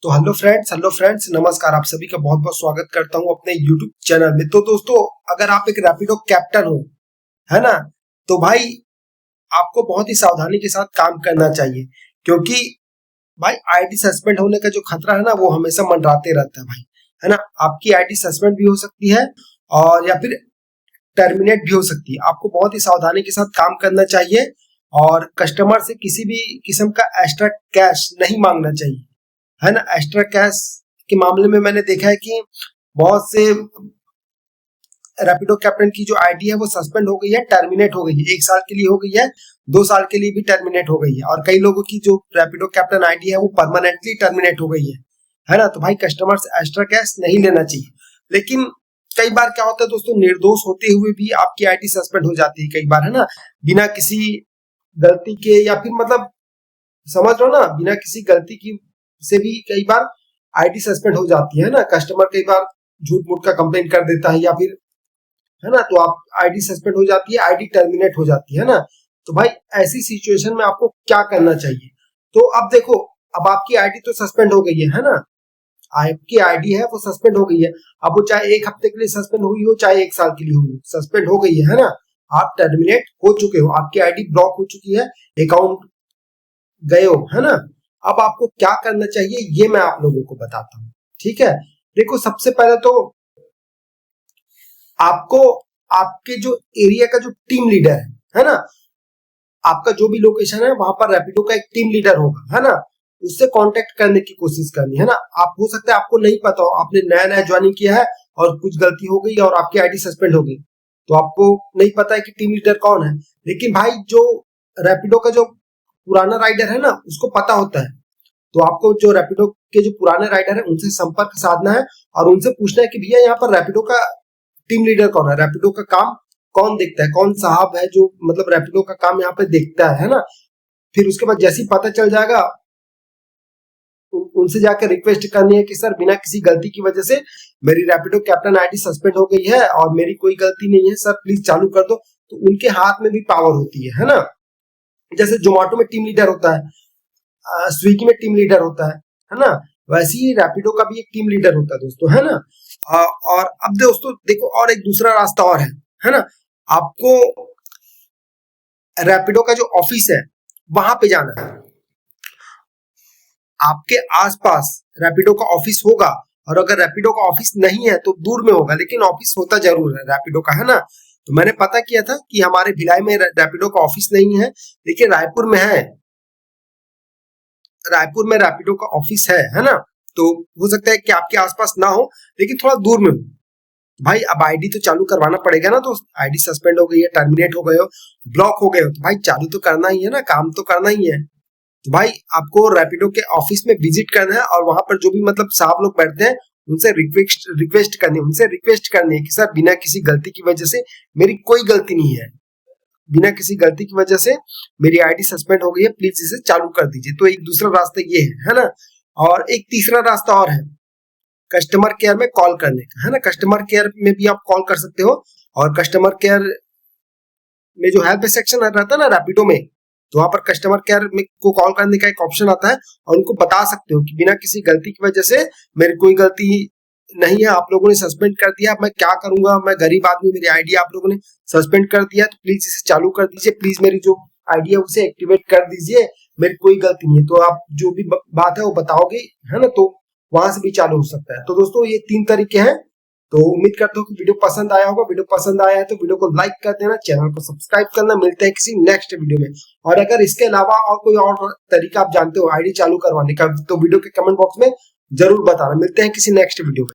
तो hello friends, नमस्कार। आप सभी का बहुत बहुत स्वागत करता हूं अपने यूट्यूब चैनल में। तो दोस्तों, अगर आप एक रैपिडो कैप्टन हो, है ना, तो भाई आपको बहुत ही सावधानी के साथ काम करना चाहिए, क्योंकि भाई आईडी सस्पेंड होने का जो खतरा है ना, वो हमेशा मंडराते रहता है भाई, है ना। आपकी आईडी सस्पेंड भी हो सकती है और या फिर टर्मिनेट भी हो सकती है। आपको बहुत ही सावधानी के साथ काम करना चाहिए और कस्टमर से किसी भी किस्म का एक्स्ट्रा कैश नहीं मांगना चाहिए, है ना। एक्स्ट्रा कैश के मामले में मैंने देखा है कि बहुत से रैपिडो कैप्टन की जो आईडी है वो सस्पेंड हो गई है, टर्मिनेट हो गई है, 1 साल के लिए हो गई है, 2 साल के लिए भी टर्मिनेट हो गई है, और कई लोगों की जो रैपिडो कैप्टन आईडी है वो परमानेंटली टर्मिनेट हो गई है ना। तो भाई कस्टमर से एक्स्ट्रा कैश नहीं लेना चाहिए। लेकिन कई बार क्या होता है दोस्तों, निर्दोष होते हुए भी आपकी आईडी सस्पेंड हो जाती है कई बार, है ना, बिना किसी गलती के, या फिर मतलब समझ लो ना, बिना किसी गलती की से भी कई बार आईडी सस्पेंड हो जाती है ना। कस्टमर कई बार झूठ मूठ का कंप्लेन कर देता है या फिर, है ना, तो आप आईडी सस्पेंड हो जाती है, आईडी टर्मिनेट हो जाती है ना। तो भाई ऐसी सिचुएशन में आपको क्या करना चाहिए? तो अब देखो, अब आपकी आईडी तो सस्पेंड हो गई है ना, आपकी आईडी है वो सस्पेंड हो गई है। अब वो चाहे 1 हफ्ते के लिए सस्पेंड हुई हो, चाहे 1 साल के लिए हुई हो, सस्पेंड हो गई है ना। आप टर्मिनेट हो चुके हो, आपकी आईडी ब्लॉक हो चुकी है, अकाउंट गए हो, है ना। अब आपको क्या करना चाहिए ये मैं आप लोगों को बताता हूँ, ठीक है। देखो, सबसे पहले तो आपको आपके जो एरिया का जो टीम लीडर है ना, आपका जो भी लोकेशन है वहां पर रैपिडो का एक टीम लीडर होगा, है ना, उससे कांटेक्ट करने की कोशिश करनी है ना। आप हो सकता है आपको नहीं पता हो, आपने नया नया ज्वाइनिंग किया है और कुछ गलती हो गई और आपकी आईडी सस्पेंड हो गई, तो आपको नहीं पता है कि टीम लीडर कौन है। लेकिन भाई जो रैपिडो का जो पुराना राइडर है ना, उसको पता होता है। तो आपको जो रैपिडो के जो पुराने राइडर है उनसे संपर्क साधना है और उनसे पूछना है कि भैया यहाँ पर रैपिडो का टीम लीडर कौन है, रैपिडो का काम कौन देखता है, कौन साहब है जो मतलब रैपिडो का काम यहाँ पे देखता है ना। फिर उसके बाद जैसे ही पता चल जाएगा, उनसे जाकर रिक्वेस्ट करनी है कि सर, बिना किसी गलती की वजह से मेरी रैपिडो कैप्टन आईडी सस्पेंड हो गई है और मेरी कोई गलती नहीं है, सर प्लीज चालू कर दो। तो उनके हाथ में भी पावर होती है ना। जैसे जोमेटो में टीम लीडर होता है, स्विगी में टीम लीडर होता है ना, वैसे ही रैपिडो का भी एक टीम लीडर होता है दोस्तों, है ना। और अब दोस्तों देखो, और एक दूसरा रास्ता और है ना। आपको रैपिडो का जो ऑफिस है वहां पे जाना है। आपके आसपास रैपिडो का ऑफिस होगा, और अगर रैपिडो का ऑफिस नहीं है तो दूर में होगा, लेकिन ऑफिस होता जरूर है रैपिडो का, है ना। तो मैंने पता किया था कि हमारे भिलाई में रैपिडो का ऑफिस नहीं है, लेकिन रायपुर में है, रायपुर में रैपिडो का ऑफिस है ना। तो हो सकता है कि आपके आसपास ना हो, लेकिन थोड़ा दूर में हो। भाई अब आईडी तो चालू करवाना पड़ेगा ना। तो आईडी सस्पेंड हो गई है, टर्मिनेट हो गए हो, ब्लॉक हो गए हो, तो भाई चालू तो करना ही है ना, काम तो करना ही है। तो भाई आपको रैपिडो के ऑफिस में विजिट करना है और वहां पर जो भी मतलब साहब लोग बैठते हैं उनसे रिक्वेस्ट करनी है कि सर, बिना किसी गलती की वजह से, मेरी कोई गलती नहीं है, बिना किसी गलती की वजह से मेरी आईडी सस्पेंड हो गई है, प्लीज इसे चालू कर दीजिए। तो एक दूसरा रास्ता ये है ना। और एक तीसरा रास्ता और है, कस्टमर केयर में कॉल करने का, है ना। कस्टमर केयर में भी आप कॉल कर सकते हो, और कस्टमर केयर में जो हेल्प सेक्शन रहता है ना रैपिडो में, तो वहां पर कस्टमर केयर में को कॉल करने का एक ऑप्शन आता है, और उनको बता सकते हो कि बिना किसी गलती की वजह से, मेरी कोई गलती नहीं है, आप लोगों ने सस्पेंड कर दिया, मैं क्या करूंगा, मैं गरीब आदमी, मेरी आईडी आप लोगों ने सस्पेंड कर दिया, तो प्लीज इसे चालू कर दीजिए, प्लीज मेरी जो आईडी है उसे एक्टिवेट कर दीजिए, मेरी कोई गलती नहीं है। तो आप जो भी बात है वो बताओगे, है ना, तो वहां से भी चालू हो सकता है। तो दोस्तों, ये 3 तरीके हैं। तो उम्मीद करता हूँ कि वीडियो पसंद आया होगा। वीडियो पसंद आया है तो वीडियो को लाइक कर देना, चैनल को सब्सक्राइब करना। मिलते हैं किसी नेक्स्ट वीडियो में। और अगर इसके अलावा और कोई और तरीका आप जानते हो आईडी चालू करवाने का, तो वीडियो के कमेंट बॉक्स में जरूर बताना। मिलते हैं किसी नेक्स्ट वीडियो में।